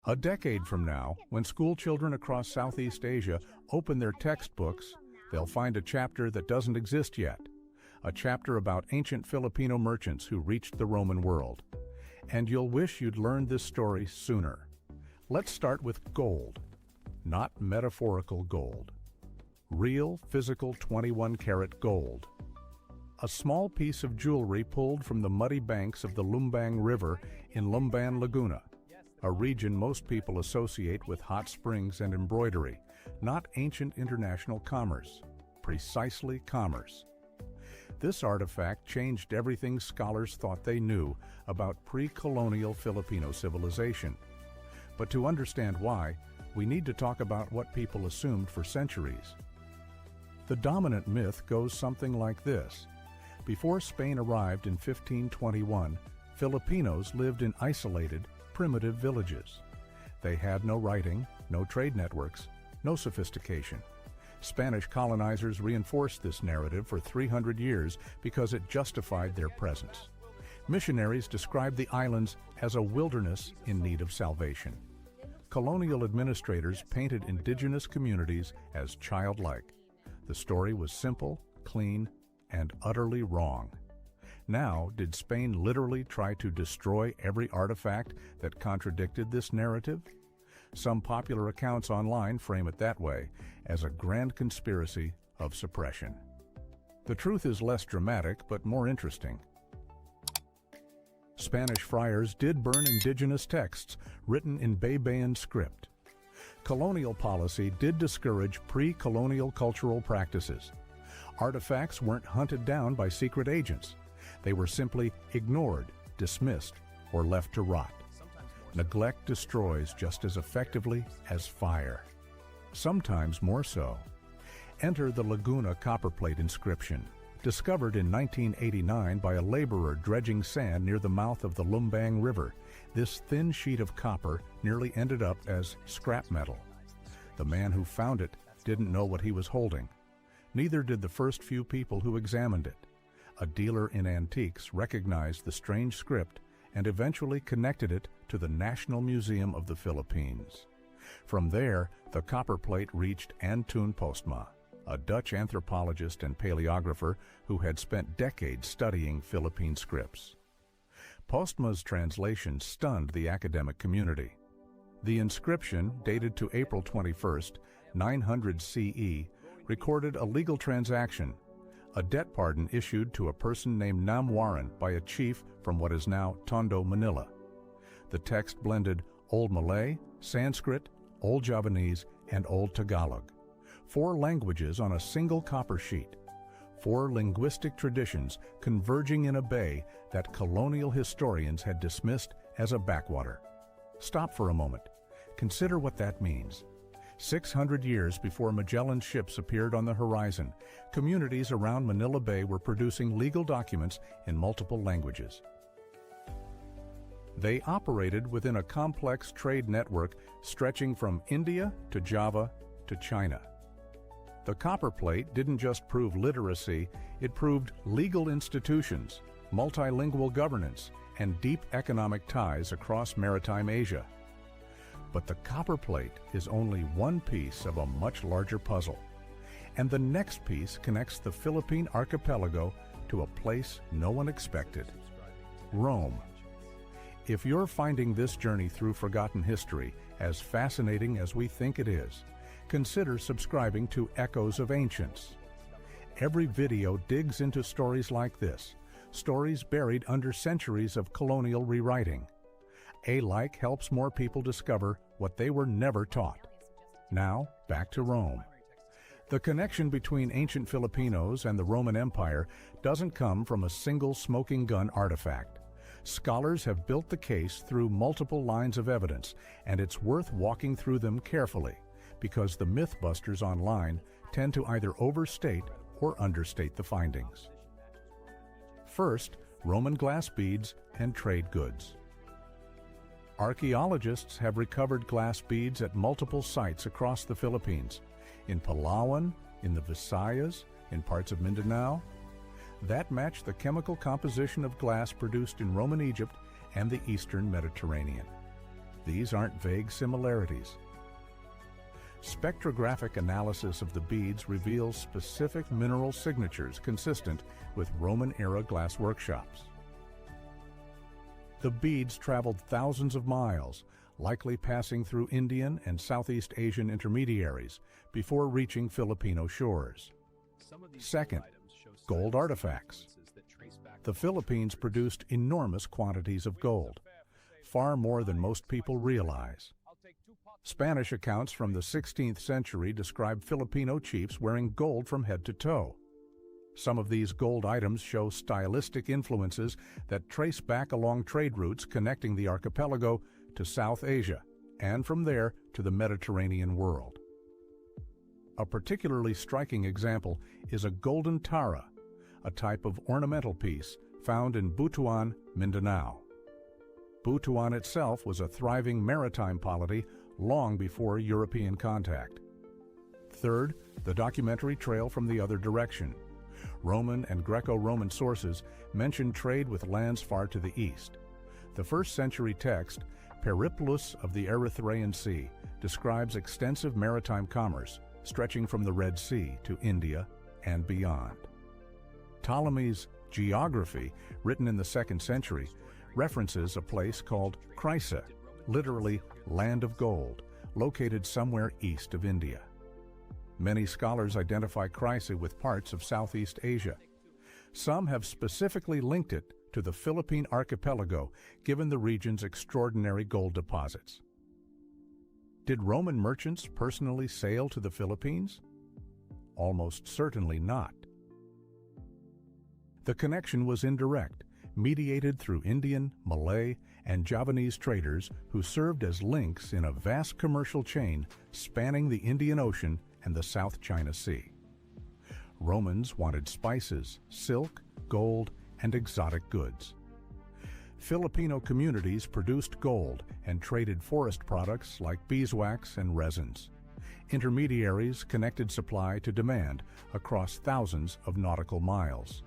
A decade from now, when school children across Southeast Asia open their textbooks, they'll find a chapter that doesn't exist yet. A chapter about ancient Filipino merchants who reached the Roman world. And you'll wish you'd learned this story sooner. Let's start with gold. Not metaphorical gold. Real, physical 21-karat gold. A small piece of jewelry pulled from the muddy banks of the Lumbang River in Lumban, Laguna, a region most people associate with hot springs and embroidery, not ancient international commerce, precisely commerce. This artifact changed everything scholars thought they knew about pre-colonial Filipino civilization. But to understand why, we need to talk about what people assumed for centuries. The dominant myth goes something like this. Before Spain arrived in 1521, Filipinos lived in isolated, primitive villages. They had no writing, no trade networks, no sophistication. Spanish colonizers reinforced this narrative for 300 years because it justified their presence. Missionaries described the islands as a wilderness in need of salvation. Colonial administrators painted indigenous communities as childlike. The story was simple, clean, and utterly wrong. Now, did Spain literally try to destroy every artifact that contradicted this narrative? Some popular accounts online frame it that way, as a grand conspiracy of suppression. The truth is less dramatic, but more interesting. Spanish friars did burn indigenous texts written in Baybayin script. Colonial policy did discourage pre-colonial cultural practices. Artifacts weren't hunted down by secret agents. They were simply ignored, dismissed, or left to rot. Neglect destroys just as effectively as fire. Sometimes more so. Enter the Laguna Copperplate inscription, discovered in 1989 by a laborer dredging sand near the mouth of the Lumbang River. This thin sheet of copper nearly ended up as scrap metal. The man who found it didn't know what he was holding. Neither did the first few people who examined it. A dealer in antiques recognized the strange script and eventually connected it to the National Museum of the Philippines. From there, the copperplate reached Antoon Postma, a Dutch anthropologist and paleographer who had spent decades studying Philippine scripts. Postma's translation stunned the academic community. The inscription, dated to April 21, 900 CE, recorded a legal transaction, a debt pardon issued to a person named Nam Warren by a chief from what is now Tondo, Manila. The text blended Old Malay, Sanskrit, Old Javanese, and Old Tagalog. 4 languages on a single copper sheet. 4 linguistic traditions converging in a bay that colonial historians had dismissed as a backwater. Stop for a moment. Consider what that means. 600 years before Magellan's ships appeared on the horizon, communities around Manila Bay were producing legal documents in multiple languages. They operated within a complex trade network stretching from India to Java to China. The copperplate didn't just prove literacy, it proved legal institutions, multilingual governance, and deep economic ties across maritime Asia. But the copperplate is only one piece of a much larger puzzle. And the next piece connects the Philippine archipelago to a place no one expected: Rome. If you're finding this journey through forgotten history as fascinating as we think it is, consider subscribing to Echoes of Ancients. Every video digs into stories like this, stories buried under centuries of colonial rewriting. A like helps more people discover what they were never taught. Now, back to Rome. The connection between ancient Filipinos and the Roman Empire doesn't come from a single smoking gun artifact. Scholars have built the case through multiple lines of evidence, and it's worth walking through them carefully, because the mythbusters online tend to either overstate or understate the findings. First, Roman glass beads and trade goods. Archaeologists have recovered glass beads at multiple sites across the Philippines, in Palawan, in the Visayas, in parts of Mindanao. That match the chemical composition of glass produced in Roman Egypt and the Eastern Mediterranean. These aren't vague similarities. Spectrographic analysis of the beads reveals specific mineral signatures consistent with Roman-era glass workshops. The beads traveled thousands of miles, likely passing through Indian and Southeast Asian intermediaries before reaching Filipino shores. Second, gold artifacts. The Philippines produced enormous quantities of gold, far more than most people realize. Spanish accounts from the 16th century describe Filipino chiefs wearing gold from head to toe. Some of these gold items show stylistic influences that trace back along trade routes connecting the archipelago to South Asia, and from there to the Mediterranean world. A particularly striking example is a golden tara, a type of ornamental piece found in Butuan, Mindanao. Butuan itself was a thriving maritime polity long before European contact. Third, the documentary trail from the other direction. Roman and Greco-Roman sources mention trade with lands far to the east. The first-century text, Periplus of the Erythraean Sea, describes extensive maritime commerce stretching from the Red Sea to India and beyond. Ptolemy's Geography, written in the 2nd century, references a place called Chrysa, literally land of gold, located somewhere east of India. Many scholars identify Chrysa with parts of Southeast Asia. Some have specifically linked it to the Philippine archipelago, given the region's extraordinary gold deposits. Did Roman merchants personally sail to the Philippines? Almost certainly not. The connection was indirect, mediated through Indian, Malay, and Javanese traders who served as links in a vast commercial chain spanning the Indian Ocean and the South China Sea. Romans wanted spices, silk, gold, and exotic goods. Filipino communities produced gold and traded forest products like beeswax and resins. Intermediaries connected supply to demand across thousands of nautical miles.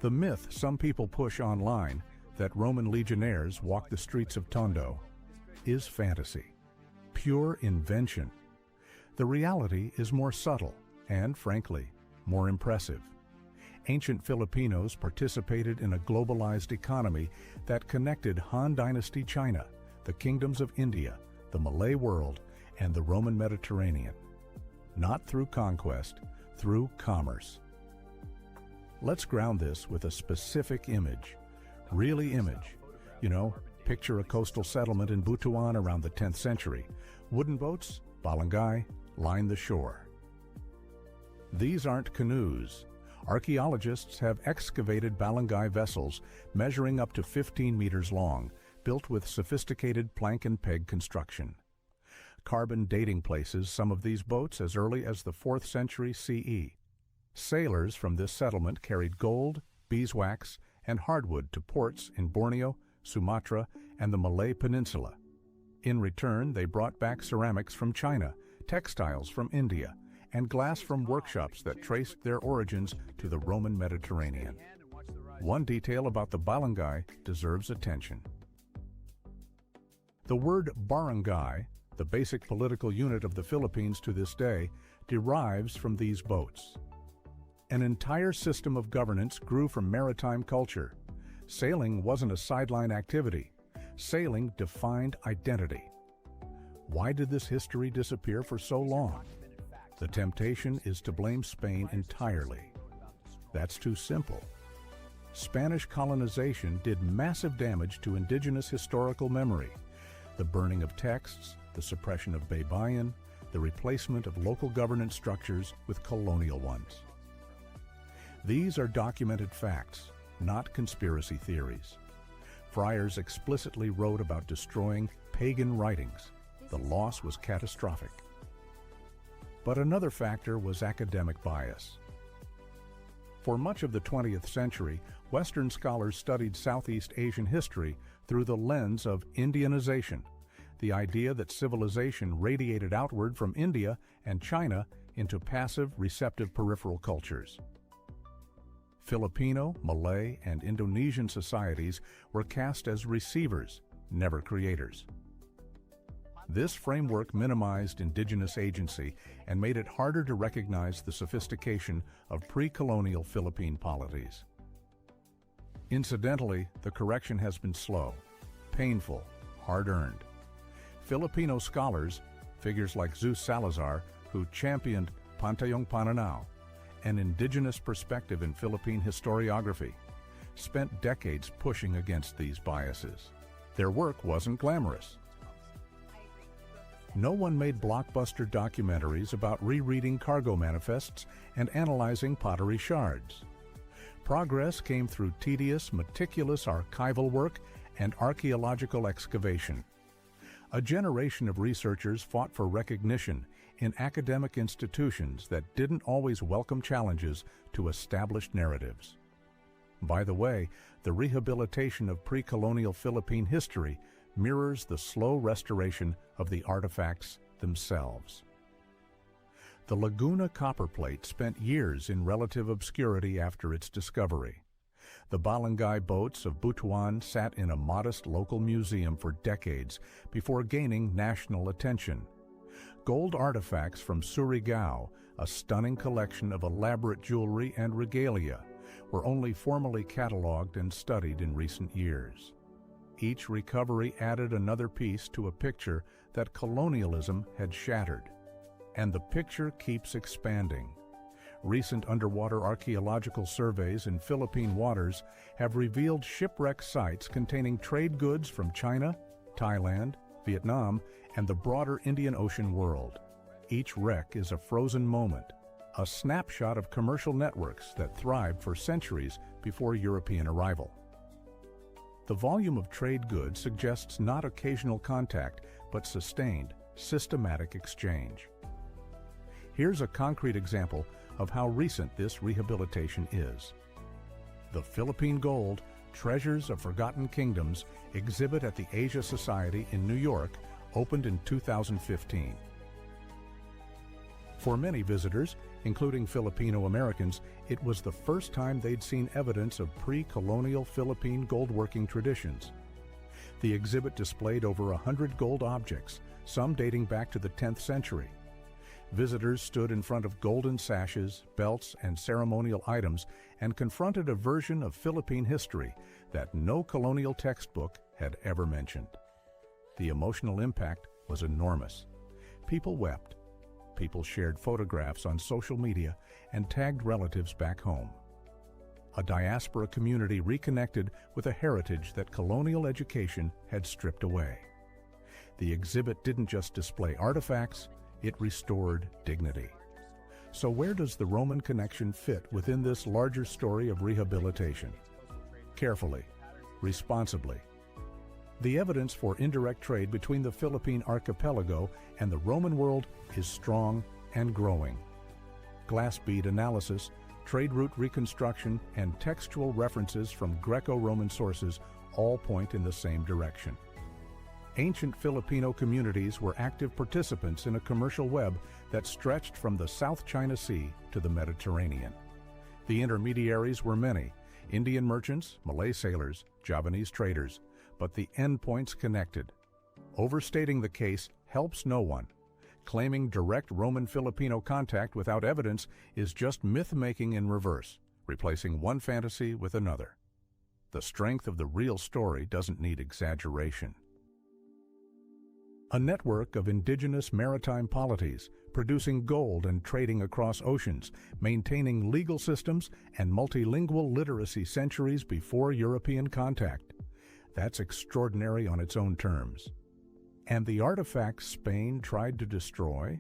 The myth some people push online, that Roman legionnaires walked the streets of Tondo, is fantasy, pure invention. The reality is more subtle and, frankly, more impressive. Ancient Filipinos participated in a globalized economy that connected Han Dynasty China, the kingdoms of India, the Malay world, and the Roman Mediterranean. Not through conquest, through commerce. Let's ground this with a specific image. Really image. You know, picture a coastal settlement in Butuan around the 10th century. Wooden boats, Balangay, line the shore. These aren't canoes. Archaeologists have excavated Balangay vessels measuring up to 15 meters long, built with sophisticated plank and peg construction. Carbon dating places some of these boats as early as the 4th century CE. Sailors from this settlement carried gold, beeswax, and hardwood to ports in Borneo, Sumatra, and the Malay Peninsula. In return, they brought back ceramics from China, textiles from India, and glass from workshops that traced their origins to the Roman Mediterranean. One detail about the Balangay deserves attention. The word barangay, the basic political unit of the Philippines to this day, derives from these boats. An entire system of governance grew from maritime culture. Sailing wasn't a sideline activity. Sailing defined identity. Why did this history disappear for so long? The temptation is to blame Spain entirely. That's too simple. Spanish colonization did massive damage to indigenous historical memory. The burning of texts, the suppression of baybayin, the replacement of local governance structures with colonial ones. These are documented facts, not conspiracy theories. Friars explicitly wrote about destroying pagan writings. The loss was catastrophic. But another factor was academic bias. For much of the 20th century, Western scholars studied Southeast Asian history through the lens of Indianization, the idea that civilization radiated outward from India and China into passive, receptive peripheral cultures. Filipino, Malay, and Indonesian societies were cast as receivers, never creators. This framework minimized indigenous agency and made it harder to recognize the sophistication of pre-colonial Philippine polities. Incidentally, the correction has been slow, painful, hard-earned. Filipino scholars, figures like Zeus Salazar, who championed Pantayong Pananaw, an indigenous perspective in Philippine historiography, spent decades pushing against these biases. Their work wasn't glamorous. No one made blockbuster documentaries about rereading cargo manifests and analyzing pottery shards. Progress came through tedious, meticulous archival work and archaeological excavation. A generation of researchers fought for recognition in academic institutions that didn't always welcome challenges to established narratives. By the way, the rehabilitation of pre-colonial Philippine history mirrors the slow restoration of the artifacts themselves. The Laguna copperplate spent years in relative obscurity after its discovery. The Balangay Boats of Butuan sat in a modest local museum for decades before gaining national attention. Gold artifacts from Surigao, a stunning collection of elaborate jewelry and regalia, were only formally cataloged and studied in recent years. Each recovery added another piece to a picture that colonialism had shattered. And the picture keeps expanding. Recent underwater archaeological surveys in Philippine waters have revealed shipwreck sites containing trade goods from China, Thailand, Vietnam, and the broader Indian Ocean world. Each wreck is a frozen moment, a snapshot of commercial networks that thrived for centuries before European arrival. The volume of trade goods suggests not occasional contact, but sustained, systematic exchange. Here's a concrete example of how recent this rehabilitation is. The Philippine Gold Treasures of Forgotten Kingdoms exhibit at the Asia Society in New York opened in 2015. For many visitors, including Filipino Americans, it was the first time they'd seen evidence of pre-colonial Philippine goldworking traditions. The exhibit displayed over 100 gold objects, some dating back to the 10th century. Visitors stood in front of golden sashes, belts, and ceremonial items and confronted a version of Philippine history that no colonial textbook had ever mentioned. The emotional impact was enormous. People wept. People shared photographs on social media and tagged relatives back home. A diaspora community reconnected with a heritage that colonial education had stripped away. The exhibit didn't just display artifacts, it restored dignity. So where does the Roman connection fit within this larger story of rehabilitation? Carefully, responsibly. The evidence for indirect trade between the Philippine archipelago and the Roman world is strong and growing. Glass bead analysis, trade route reconstruction, and textual references from Greco-Roman sources all point in the same direction. Ancient Filipino communities were active participants in a commercial web that stretched from the South China Sea to the Mediterranean. The intermediaries were many: Indian merchants, Malay sailors, Javanese traders, but the endpoints connected. Overstating the case helps no one. Claiming direct Roman-Filipino contact without evidence is just myth-making in reverse, replacing one fantasy with another. The strength of the real story doesn't need exaggeration. A network of indigenous maritime polities, producing gold and trading across oceans, maintaining legal systems and multilingual literacy centuries before European contact. That's extraordinary on its own terms. And the artifacts Spain tried to destroy?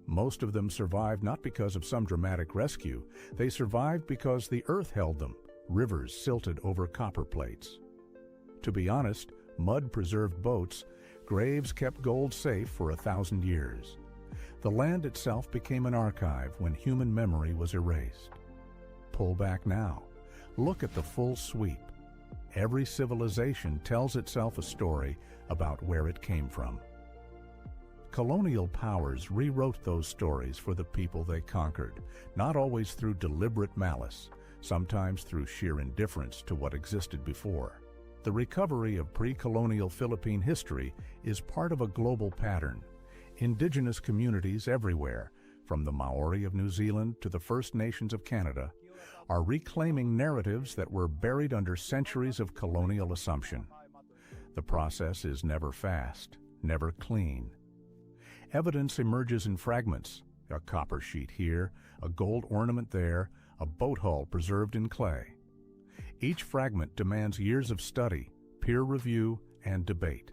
Most of them survived not because of some dramatic rescue. They survived because the earth held them, rivers silted over copper plates. To be honest, mud preserved boats, graves kept gold safe for 1,000 years. The land itself became an archive when human memory was erased. Pull back now. Look at the full sweep. Every civilization tells itself a story about where it came from. Colonial powers rewrote those stories for the people they conquered, not always through deliberate malice, sometimes through sheer indifference to what existed before. The recovery of pre-colonial Philippine history is part of a global pattern. Indigenous communities everywhere, from the Maori of New Zealand to the First Nations of Canada, are reclaiming narratives that were buried under centuries of colonial assumption. The process is never fast, never clean. Evidence emerges in fragments, a copper sheet here, a gold ornament there, a boat hull preserved in clay. Each fragment demands years of study, peer review, and debate.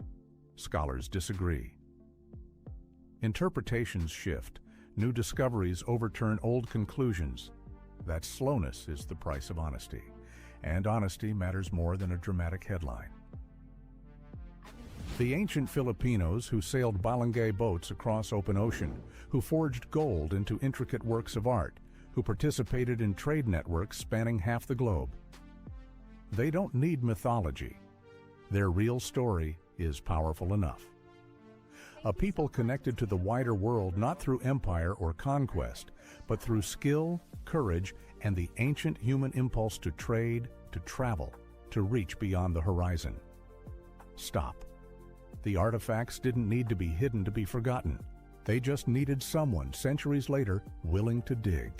Scholars disagree. Interpretations shift. New discoveries overturn old conclusions. That slowness is the price of honesty, and honesty matters more than a dramatic headline. The ancient Filipinos who sailed Balangay boats across open ocean, who forged gold into intricate works of art, who participated in trade networks spanning half the globe. They don't need mythology. Their real story is powerful enough. A people connected to the wider world not through empire or conquest, but through skill, courage, and the ancient human impulse to trade, to travel, to reach beyond the horizon. Stop. The artifacts didn't need to be hidden to be forgotten. They just needed someone, centuries later, willing to dig.